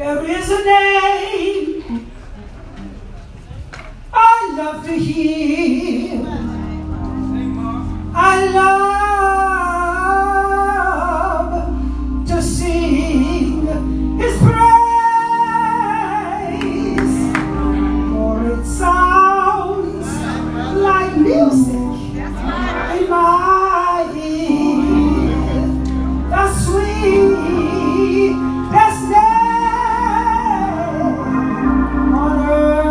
There is a name I love to hear. I love to sing His praise, for it sounds like music in my ear. The sweetest name on earth.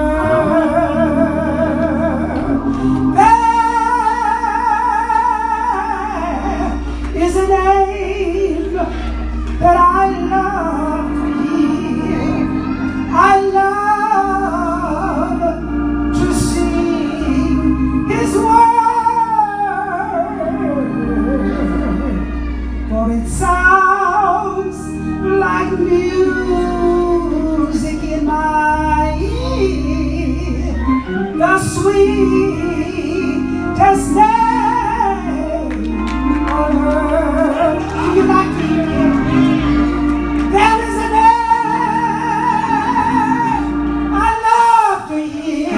There is a name that I love to hear. I love to sing His word, for it sounds like music in my ear. The sweetest name on earth. Do you like to hear it? There is a name I love to hear.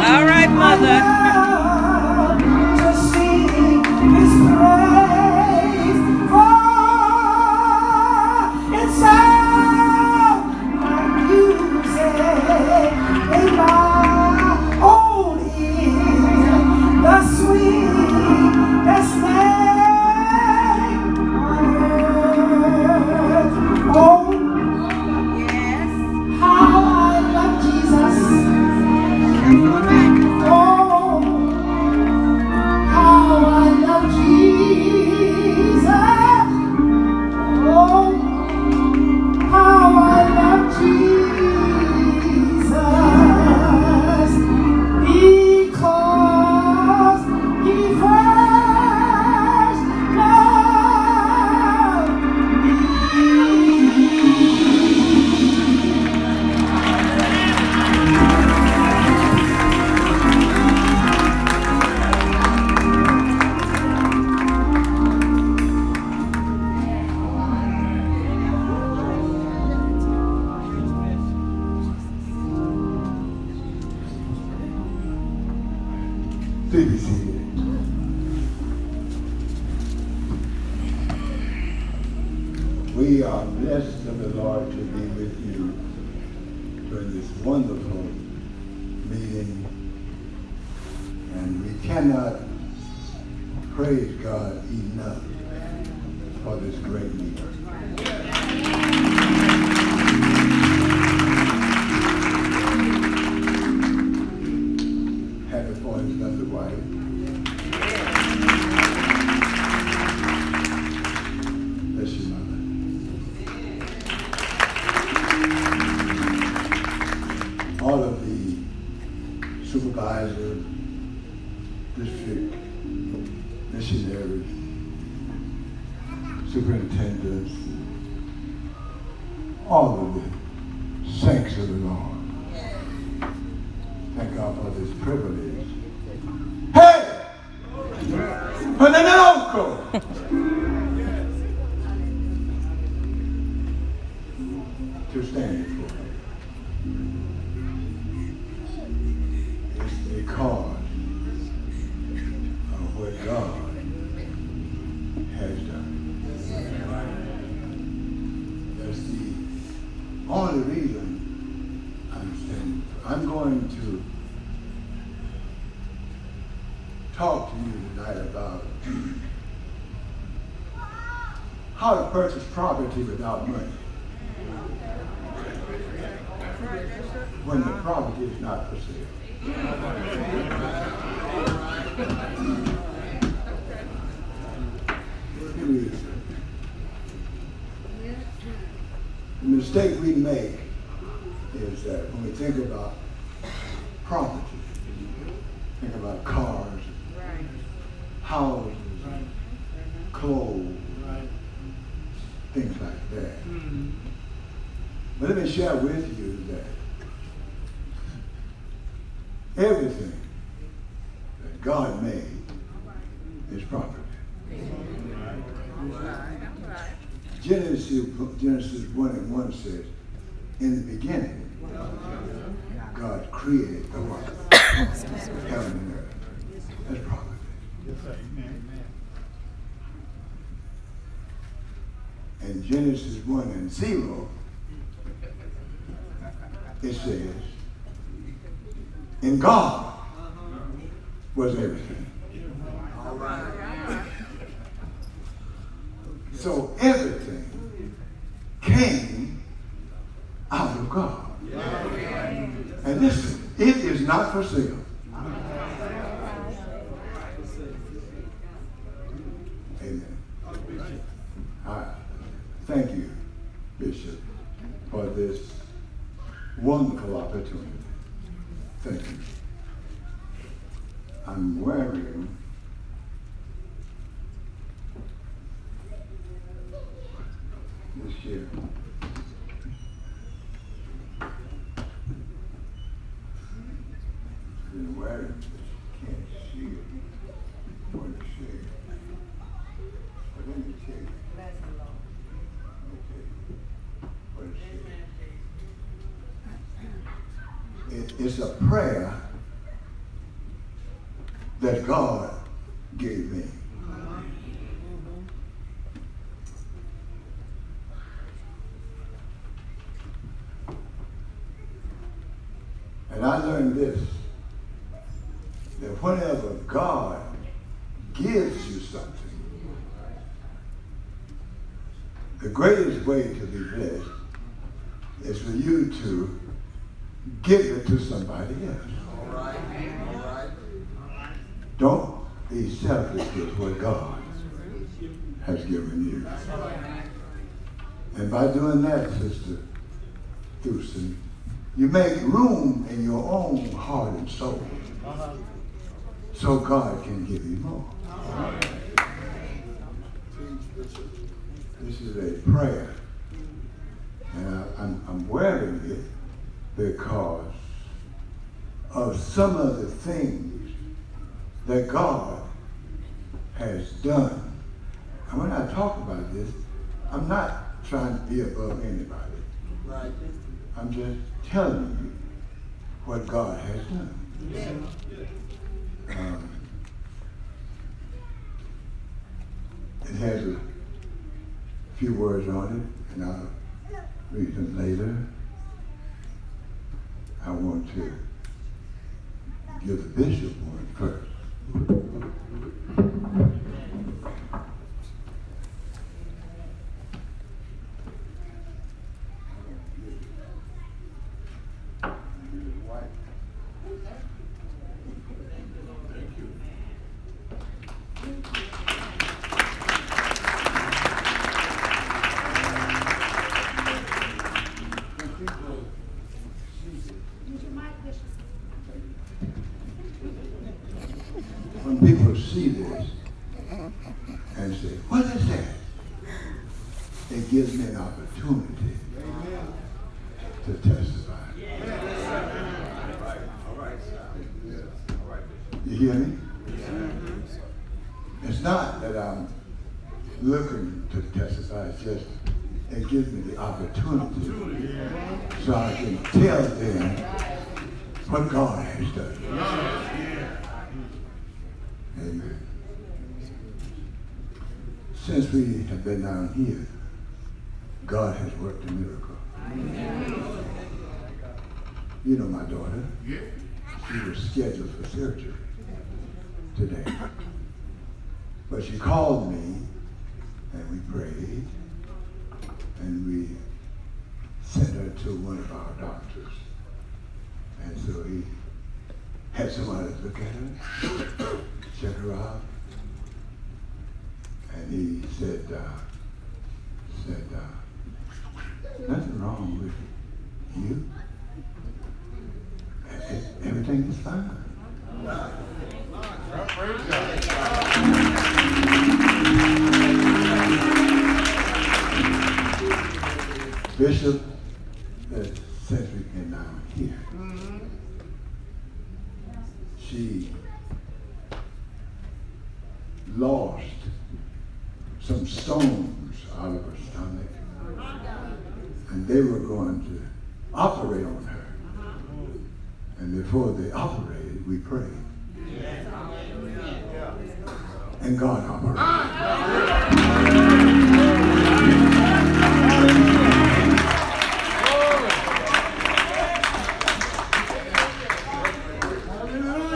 All right, Mother. I love to sing His praise, for it sounds like music in my own ear. The sweetest name on earth. Oh, Yes. how I love Jesus. Oh, how I love Jesus. Oh, how I love Jesus. Because He first loved me. Please be seated. We are blessed of the Lord to be with you during this wonderful meeting, and we cannot praise God enough for this great meeting. Happy for his lovely wife. Bless you, Mother. All of the supervisors, district missionaries, superintendents, all of the saints of the Lord. Thank God for this privilege. Hey! For the local! To stand for. It's because of what God has done. That's the only reason I'm standing for. I'm going to talk to you tonight about how to purchase property without money when the property is not for sale. The mistake we make is that when we think about property, think about cars, houses, clothes, things like that. But let me share with you that everything that God made is property. Genesis 1:1 says, In the beginning, God created the world, heaven and earth. That's prophecy. In Genesis 1 and 0, it says, in God was everything. All right. So everything came out of God. And listen, it is not for sale. Amen. All right. Thank you, Bishop, for this wonderful opportunity. Thank you. I'm wearing this here. I've been wearing it, but you can't see it. What to see it. But let me tell you. It's a prayer that God gave me. And I learned this, that whenever God gives you something, the greatest way to be blessed is for you to give it to somebody else. All right. Don't be selfish with what God has given you. And by doing that, Sister Thuston, you make room in your own heart and soul so God can give you more. This is a prayer. And I'm wearing it because of some of the things that God has done. And when I talk about this, I'm not trying to be above anybody. Right. I'm just telling you what God has done. It has a few words on it, and I'll read them later. I want to give the bishop one first. When people see this and say, what is that? It gives me an opportunity to testify. You hear me? It's not that I'm looking to testify, it's just it gives me the opportunity so I can tell them what God has done. Amen. Since we have been down here, God has worked a miracle. You know my daughter. She was scheduled for surgery today. But she called me and we prayed and we sent her to one of our doctors. And so he had somebody look at her, check her out, and he said, nothing wrong with you. Everything is fine. Bishop, since we've been down here, she lost some stones out of her stomach, and they were going to operate on her. And before they operated, we prayed. And God operated.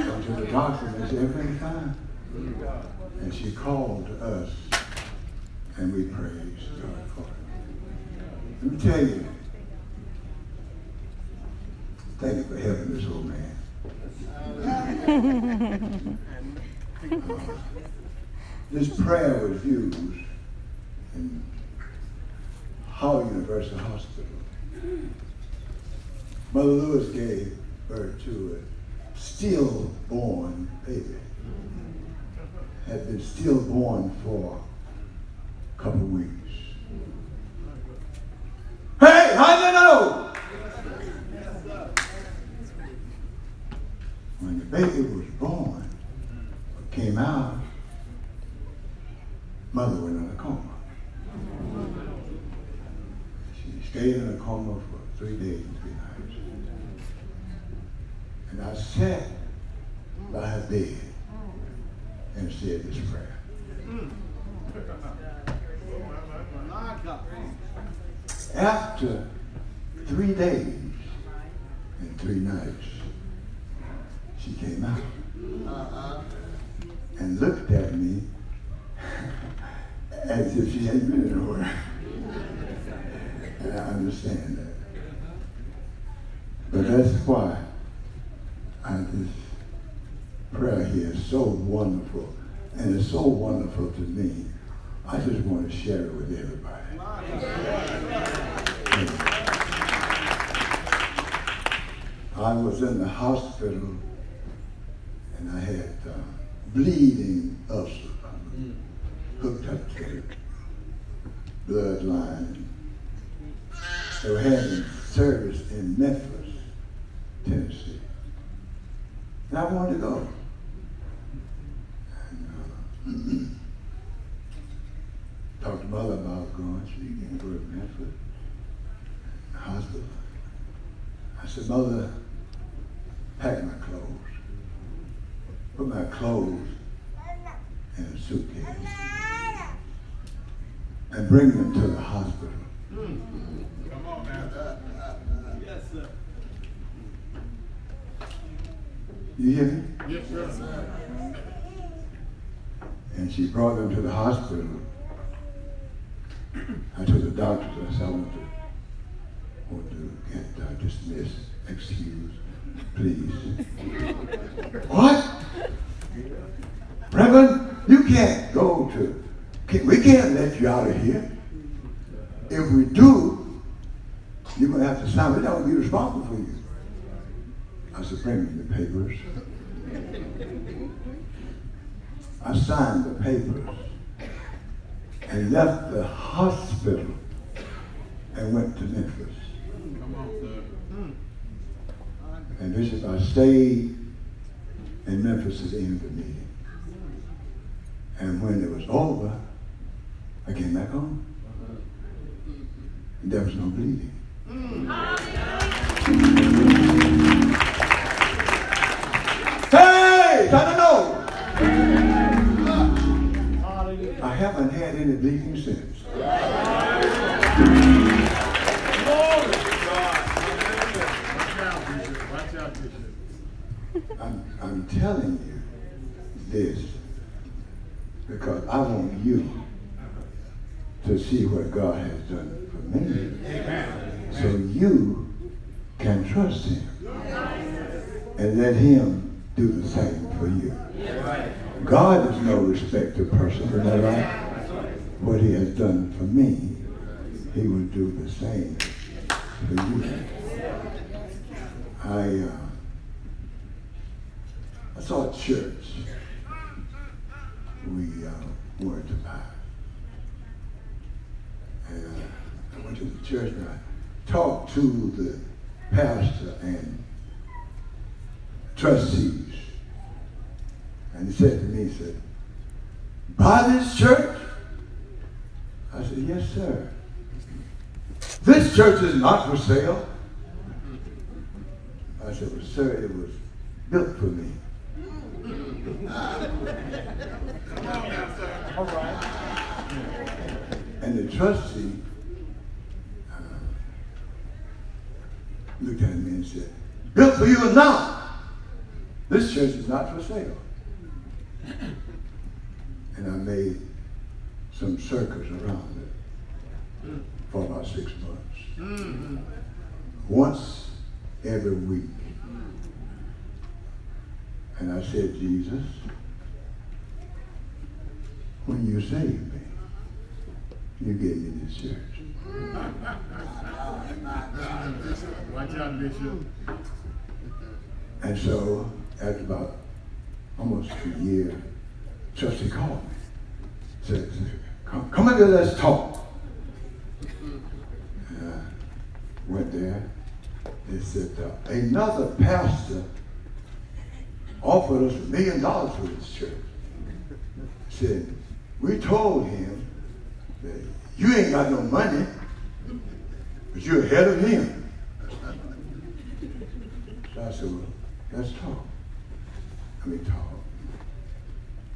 Went to the doctor and they said, everything's fine. And she called us and we praised God for it. Let me tell you, thank you for helping this old man. This prayer was used in Howard University Hospital. Mother Lewis gave birth to a stillborn baby. Had been stillborn for a couple weeks. Hey, how do you know? When the baby was born, or came out, mother went in a coma. She stayed in a coma for 3 days and 3 nights. And I sat by her bed and said this prayer. After 3 days and 3 nights, she came out and looked at me as if she hadn't been nowhere. And I understand that. But that's why this prayer here is so wonderful. And it's so wonderful to me. I just want to share it with everybody. I was in the hospital and I had bleeding ulcer hooked up to the bloodline. They were having service in Memphis, Tennessee. And I wanted to go. And talked to mother about going. She can't go to Memphis hospital. I said, Mother, pack my clothes. Put my clothes in a suitcase and bring them to the hospital. Come on now. Yes, sir. You hear me? Yes, sir. And she brought them to the hospital. I told the doctors, I said, I want to get dismissed, excused, please. What? Reverend, you can't go to, we can't let you out of here. If we do, you're going to have to sign. We're not going to be responsible for you. I said, bring me the papers. I signed the papers and left the hospital and went to Memphis. Come on, sir. And Bishop, I stayed in Memphis at the end of the meeting. And when it was over, I came back home. And there was no bleeding. Hey, I don't know. I haven't had any bleeding since. I'm telling you this because I want you to see what God has done for me. Amen. So you can trust him and let him do the same for you. God is no respecter of person, isn't that right? What he has done for me, he will do the same for you. I saw a church we wanted to buy. And I went to the church and I talked to the pastor and trustees. And he said to me, he said, buy this church? I said, yes, sir. This church is not for sale. I said, well, sir, it was built for me. All right. And the trustee looked at me and said, built for you or not, this church is not for sale. And I made some circles around it for about 6 months. Once every week. And I said, Jesus, when you saved me, you gave me this church. Watch out, Bishop. And so, after about almost a year, trustee called me. Said, come in here, let's talk. And I went there. They said, another pastor offered us $1 million for this church. Said, we told him that you ain't got no money, but you're ahead of him. So I said, well, let's talk. Let me talk.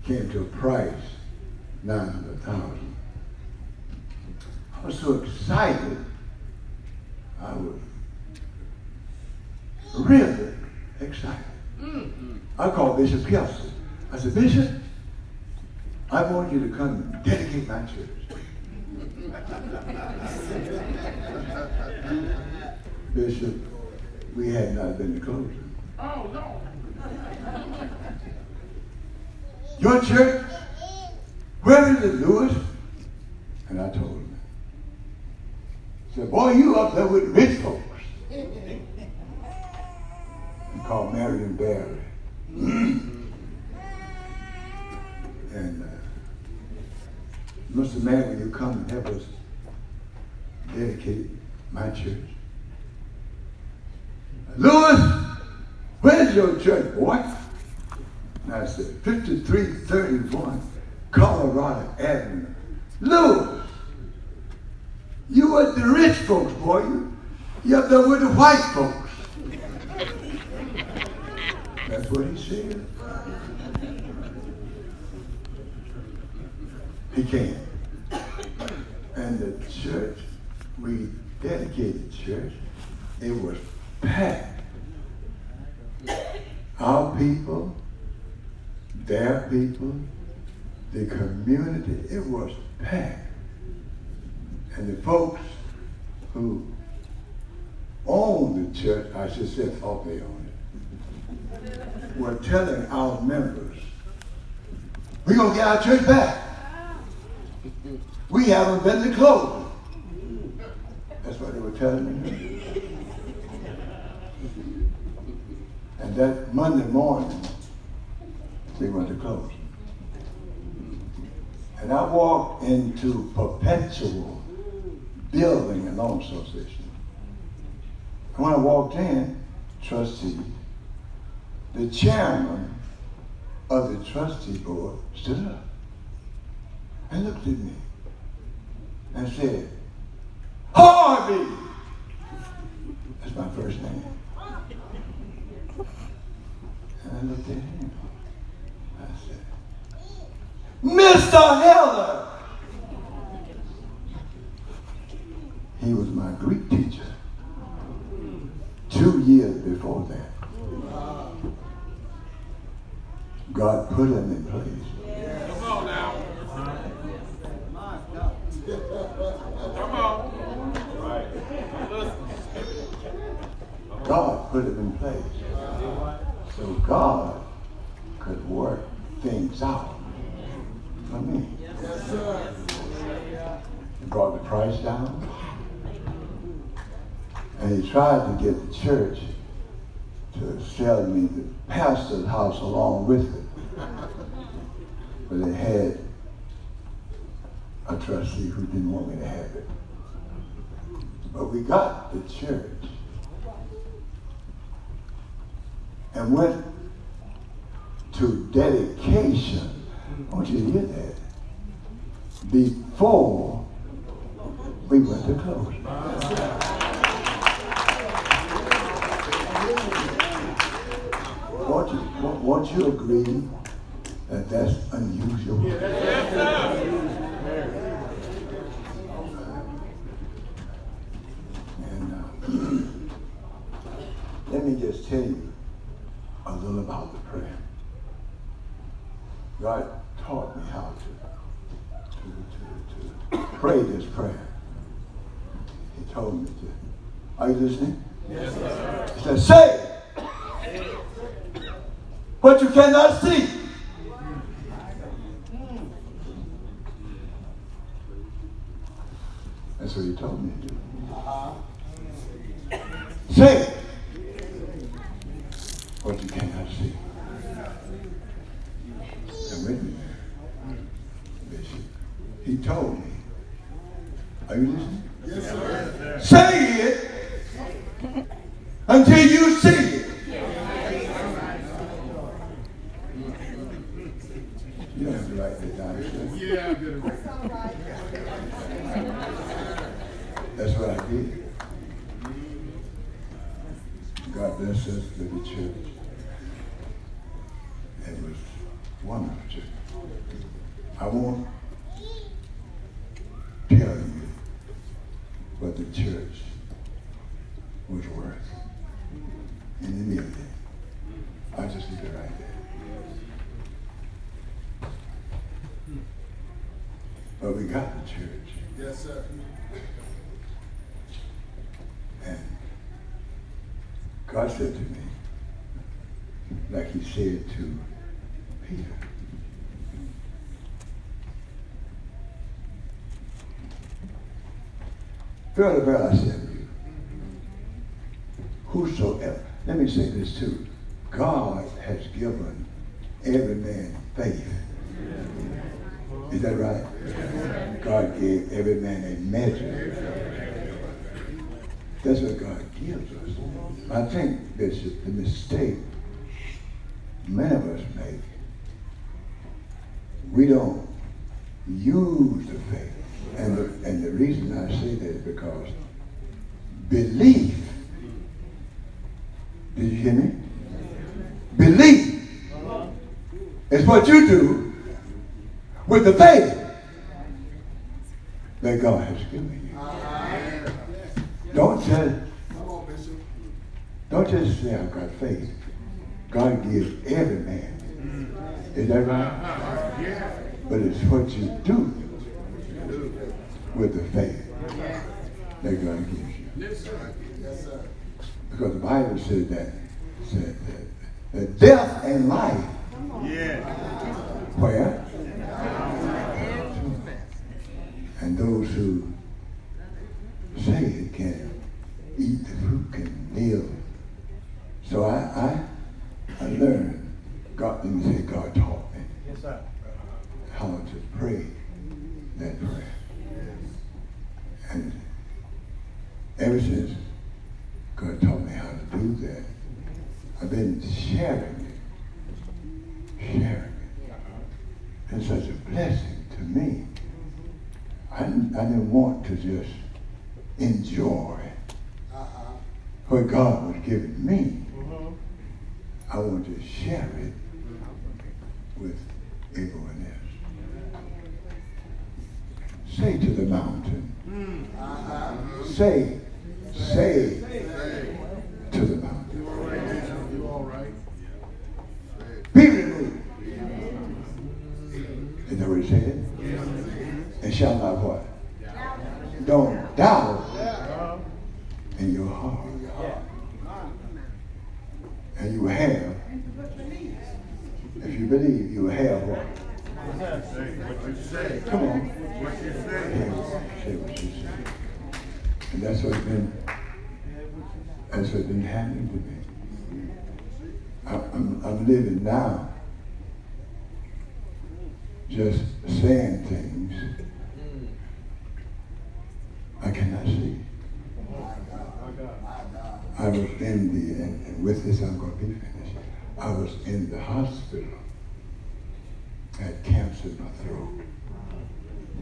Came to a price, $900,000. I was so excited. I was really excited. I called Bishop Kelson. I said, Bishop, I want you to come and dedicate my church. Bishop, we had not been to closing. Oh, no. Your church? Where is it, Lewis? And I told him. He said, boy, you up there with rich folks. He called Marion Barry. And Mr. Man, will you come and help us dedicate my church? Lewis, where's your church, boy? And I said, 5331 Colorado Avenue. Lewis, you are the rich folks, boy. You up there with the white folks. That's what he said. He came. And the church, we dedicated the church, it was packed. Our people, their people, the community, it was packed. And the folks who owned the church, I should say thought they owned it, were telling our members, we're going to get our church back. We haven't been to closing. That's what they were telling me. And that Monday morning, we went to closing. And I walked into Perpetual Building and Loan Association. And when I walked in, trustee, the chairman of the trustee board stood up and looked at me and said, Harvey! That's my first name. And I looked at him. I said, Mr. Heller! He was my Greek teacher 2 years before that. God put him in place. Come on now. Come on. God put him in place so God could work things out for me. Yes, sir. He brought the price down, and he tried to get the church to sell me the pastor's house along with it. But they had a trustee who didn't want me to have it. But we got the church and went to dedication. I want you to hear that. Before we went to closing. you agree that that's unusual? And let me just tell you a little about the prayer. God taught me how to pray this prayer. He told me to. Are you listening? Yes, sir. He said, say what you cannot see. That's what he told me to do. Say what you cannot see. Come with me there, Bishop. He told me. Are you listening? Yes, sir. Say it until you see it. You don't have to write that down. Yeah, I did it. That's what I did. God bless us with the church. It was wonderful. I won't tell you what the church was worth in the million. I'll just leave it right there. But we got the church. Yes, sir. And God said to me, like he said to Peter, verily, verily, I say to you, whosoever, let me say this too, God has given every man faith. Is that right? God gave every man a measure. That's what God gives us. I think, Bishop, the mistake many of us make, we don't use the faith. And the reason I say that is because belief, did you hear me? Belief is what you do with the faith that God has given you. Don't just say I've got faith. God gives every man. Is that right? But it's what you do with the faith that God gives you. Yes, sir. Because the Bible said that death and life. Yeah. Where? And those who say it can eat the fruit, can live. So I learned, God, let me say God taught me how to pray that prayer. And ever since God taught me how to do that, I've been sharing it. It's such a blessing to me. I didn't want to just enjoy what God was giving me. I want to share it with everyone else. Say to the mountain. Say to the mountain. You all right? Be removed. Is that what he said? And shall not what? Don't doubt in your heart. And you will have, if you believe, you will have what? Say what you say. Come on. What you say. Say what you say. And that's what's been happening to me. I'm living now just saying things I cannot see. I was in the, and with this I'm going to be finished, I was in the hospital. I had cancer in my throat.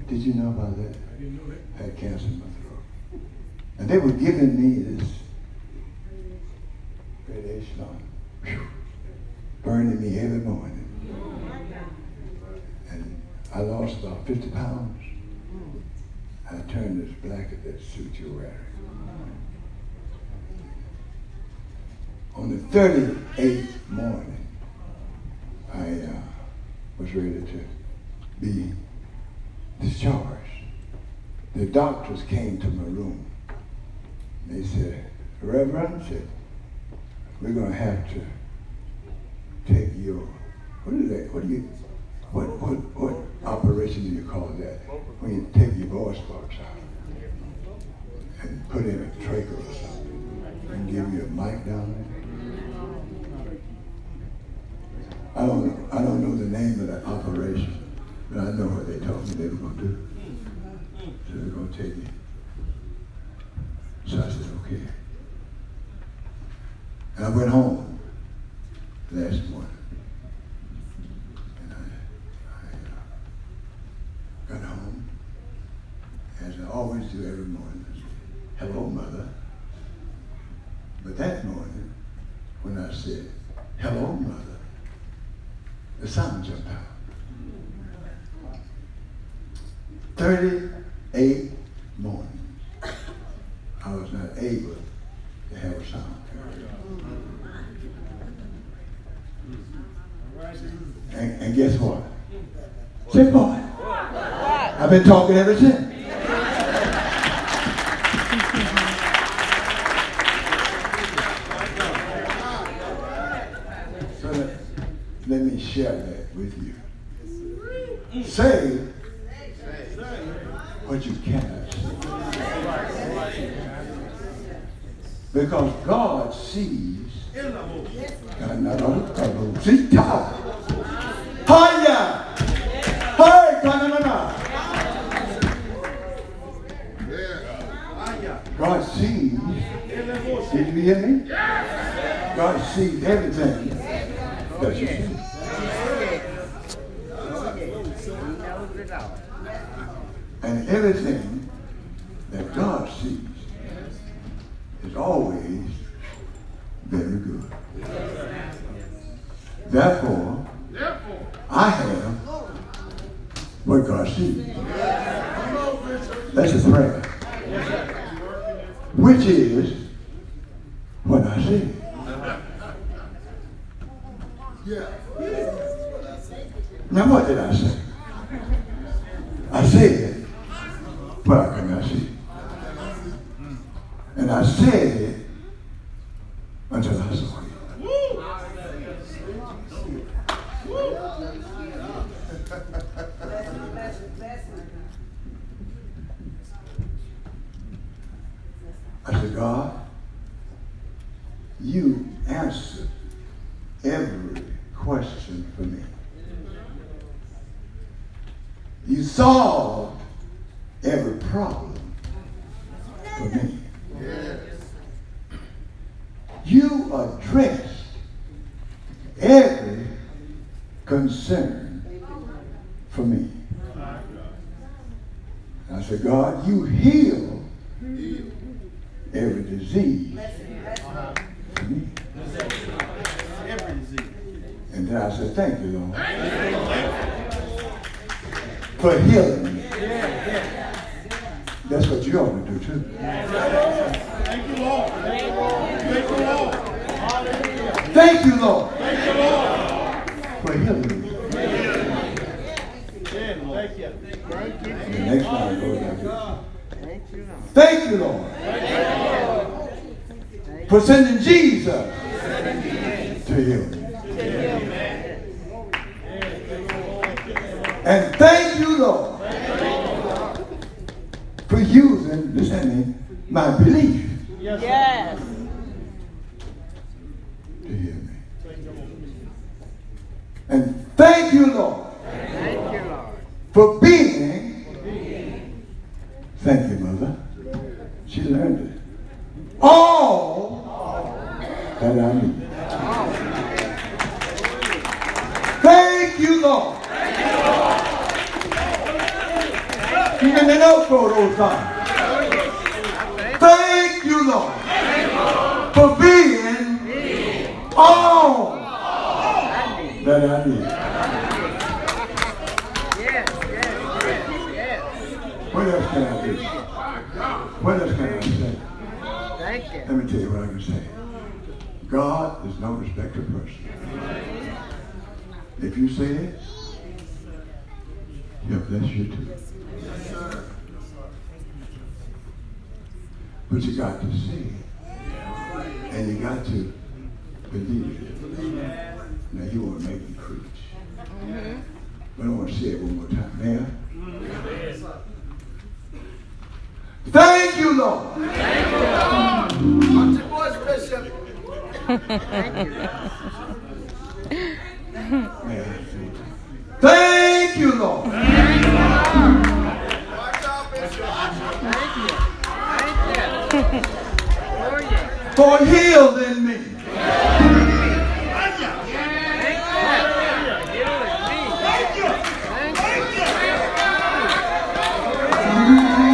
Did you know about that? I didn't know that. I had cancer in my throat. And they were giving me this radiation on, burning me every morning. And I lost about 50 pounds. I turned this blanket that suit you're wearing. On the 38th morning, I was ready to be discharged. The doctors came to my room. They said, Reverend, said, we're going to have to take your, what is that? What operation do you call that? When you take your voice box out and put in a trachea or something and give you a mic down there. I don't know the name of that operation, but I know what they told me they were going to do. So they're going to take me. So I said, okay. And I went home last morning. And I got home, as I always do every morning. I said, hello, Mother. But that morning, when I said, hello, Mother, the sound jumped out. 38 mornings, I was not able to have a sound. And guess what? Say, boy, I've been talking ever since. So let me share that with you. Say what you cannot see. Because God sees. God sees. Did you hear me? God sees everything that you see. And everything that God sees is always very good. Therefore, I have what God sees. That's a prayer. Which is what I see. Now what did I say? I said what I could not see. And I said it until I saw it. I said, God, you answered every question for me. You solved every problem for me. You addressed every concern for me. I said, God, you heal every disease for me. And then I said, thank you, Lord, for healing me. That's what you ought to do too. Thank you, Lord. Thank you, Lord. Thank you, Lord, Thank you, Lord. for healing me. Thank you. And the next line goes like this. Thank you, Lord, for sending Jesus to heal me. And thank you, Lord, for using, listen to me, my belief Yes. to heal me. And thank you, Lord, for being, thank you, Mother. She learned it. All that I need. Thank you, Lord. Even the note for those times. Thank you, Lord, for being all that I need. What else can I do? What else can I say? Thank you. Let me tell you what I can say. God is no respecter of person. If you say it, He'll bless you too. But you got to say it. And you got to believe it. Now you want to make me preach. But I want to say it one more time. May I? Thank you, Lord. Thank you. What's your voice, Bishop? May I say it? Thank you, Lord. Thank you. Watch out, Bishop. Thank you. Thank you. Oh, yeah. For healing me.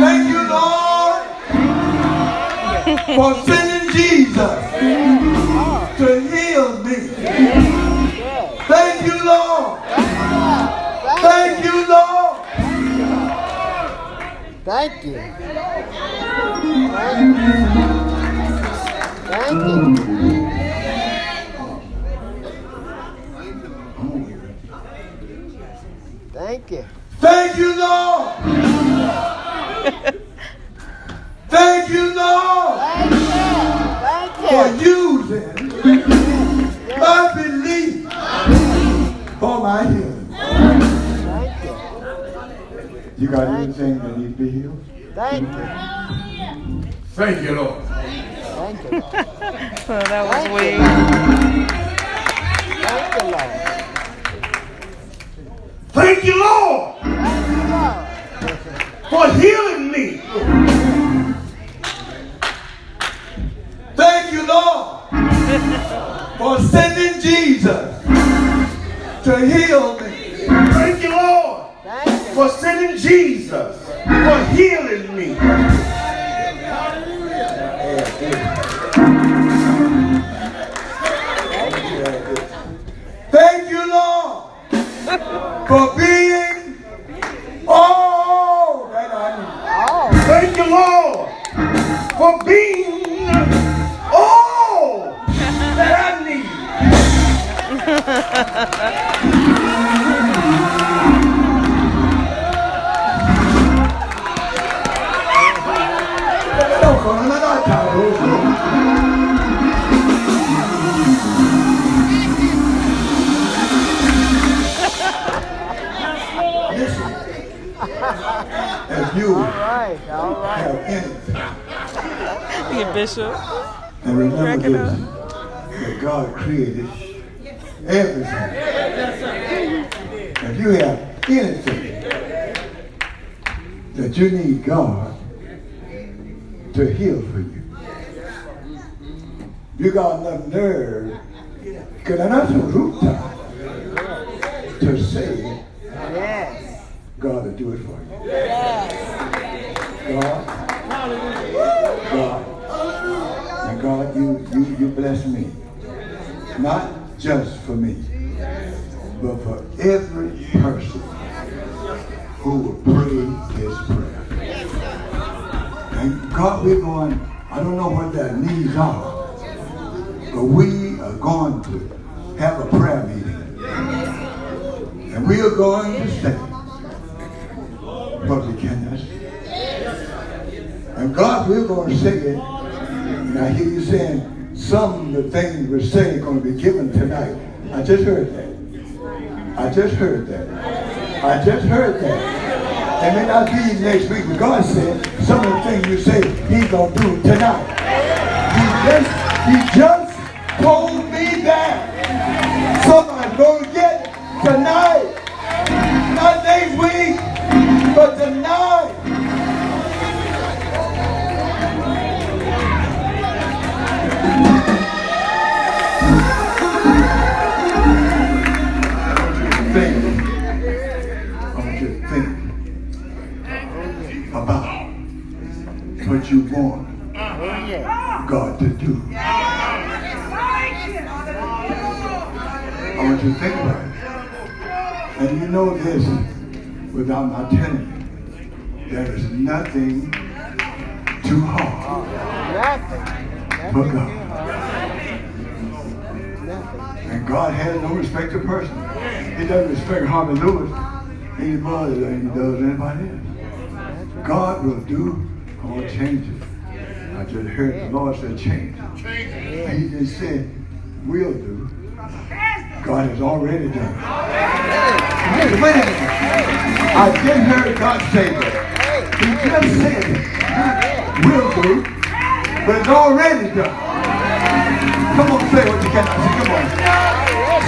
Thank you, Lord, for sending Jesus to heal me. Thank you, Lord. Thank you, Lord. Thank you. Thank you. Thank you. Thank you, Lord. Thank you, Lord, for using my belief for my healing. Thank you. You got anything that needs to be healed? Thank you. Thank you, Lord. Thank you, Lord. So that was weird. Thank you, Lord. Thank you, Lord, for healing me. Thank you, Lord, for sending Jesus to heal me. Thank you, Lord, for sending Jesus for healing me. Thank you, Lord, for being all that I need. Thank you, Lord, for being all that I need. Listen, as you All right. have anything, You Bishop. and remember Cracking this, up. that God created everything. If you have anything that you need God to heal for you, you got enough nerve, because I'm not so rooftop, to say Yes. God will do it for you. God, and God, you bless me. Not just for me, but for every person who will pray his prayer. And God, we're going, I don't know what their needs are, but we are going to have a prayer meeting. And we are going to say what we cannot say. And God, we're going to say it. And I hear you saying some of the things we're saying are going to be given tonight. I just heard that. I just heard that. I just heard that. It may not be next week, but God said some of the things you say He's going to do tonight. He just told me that somebody's going to get it tonight. Not next week, but tonight. I want you to think about what you want God to do. I want you to think about it. And you know this without my telling you. There is nothing too hard for God. And God has no respect to person. He doesn't respect Harvey Lewis any more than he does anybody else. God will do all changes. I just heard the Lord say change. And he just said, will do. God has already done it. Wait a minute. I just heard God say that. He just said it. Will do. But it's already done. Come on, say what you cannot see. Come on.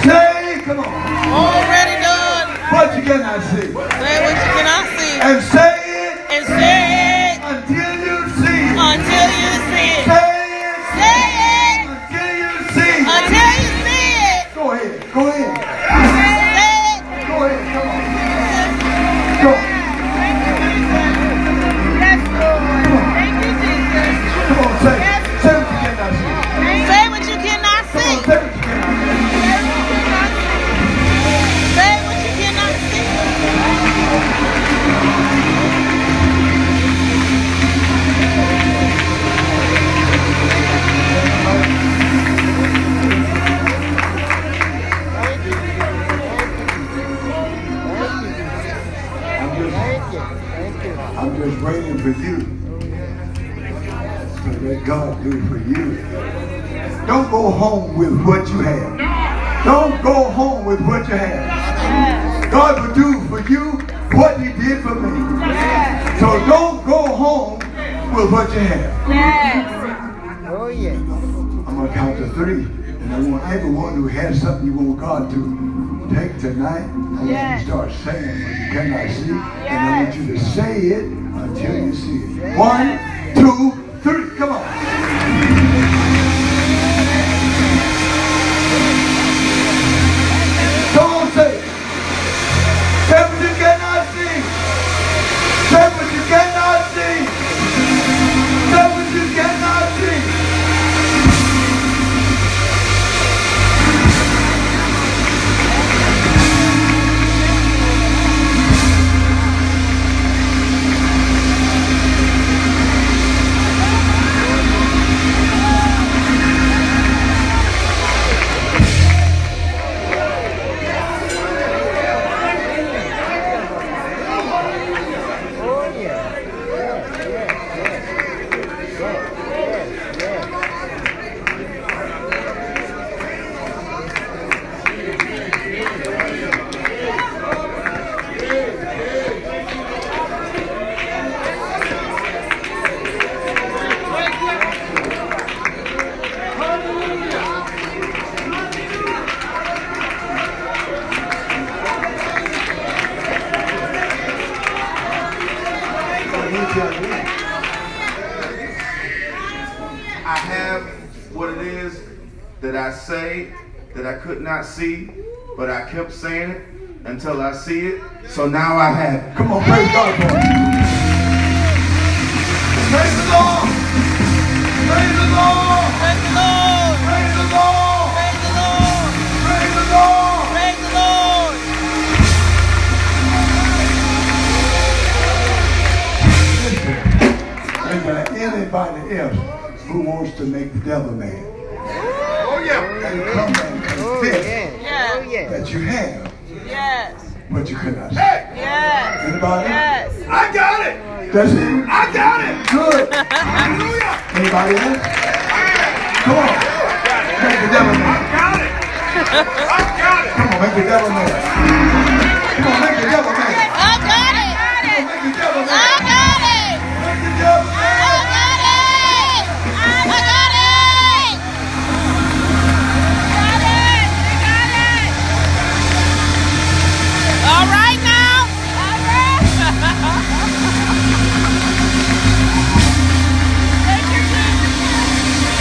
Say, come on. Already done. What you cannot see. Say what you cannot see. And say it. And say it. Until you see it. Until you see it. Say it. Say it. Until you see it. Until you see it. Go ahead. Go ahead. Say it. Go ahead. Come on. Go. Yes, Lord. Thank you, Jesus. Come on, say it. Say what you cannot see. Say what you cannot Come on, see. say what you cannot see. Say what you cannot see. I'm just waiting for you. So let God do for you. Don't go home with what you have. Don't go home with what you have. God will do for you what he did for me. So don't go home with what you have. Oh, yeah. I'm going to count to 3. And I want everyone who has something you want God to take tonight, I want you to start saying what you cannot see. And I want you to say it until you see it. 1, 2, 3. Come on. Come on, say it. Say what you cannot see. Say what you cannot see. Say what you cannot see. I have what it is that I say that I could not see, but I kept saying it until I see it. So now I have it. Come on, praise God for it. Praise the Lord. Praise the Lord. Praise the Lord. Praise the Lord. Praise the Lord. Praise the Lord. Praise the Lord. Is there anybody else who wants to make the devil mad? Oh yeah. And come and confess Yes. that you have Yes. what you could not see. Yes. Anybody? Yes. I got it. That's it? I got it. Good. Hallelujah. Anybody else? Come on. Make the devil mad. I got it. I got it. Come on, make the devil mad. Come on, make the devil mad. I got it. Make the devil I mad. got it. Make the devil I mad. got it. I got it. All right now. All right. Thank you, Jesus.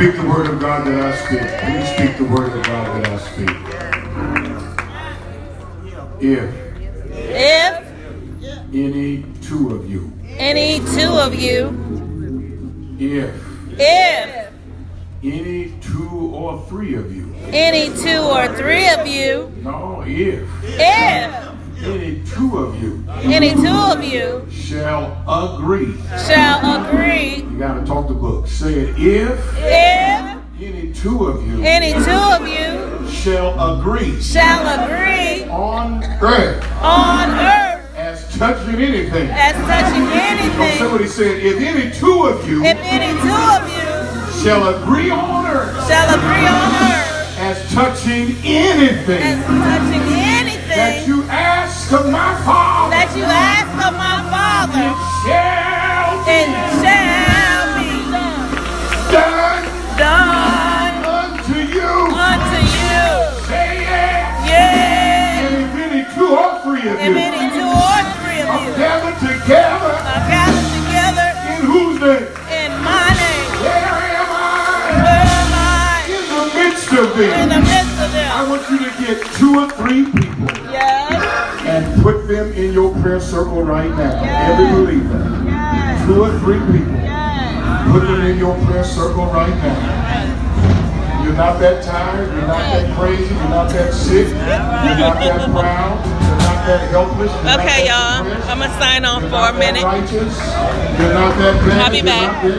speak the word of God that I speak. Please speak the word of God that I speak. If any two of you, if any two or three of you, no, if any two of you shall agree. You got to talk the book. Say it. If any two of you shall agree on earth as touching anything. Somebody said, if any two of you shall agree on earth as touching anything that you ask of my Father, That you ask of my Father, it shall be done unto you. Say yes. And if any two or three of you are gathered together, in whose name? in my name, Where am I? In the midst of them. I want you to get 2 or 3 people and put them in your prayer circle right now. Every believer. 2 or 3 people. Put them in your prayer circle right now. You're not that tired. You're not that crazy. You're not that sick. You're not that proud. You're not that helpless. Okay, y'all. I'm going to sign off for a minute. You're not that righteous. You're not that bad. I'll be back.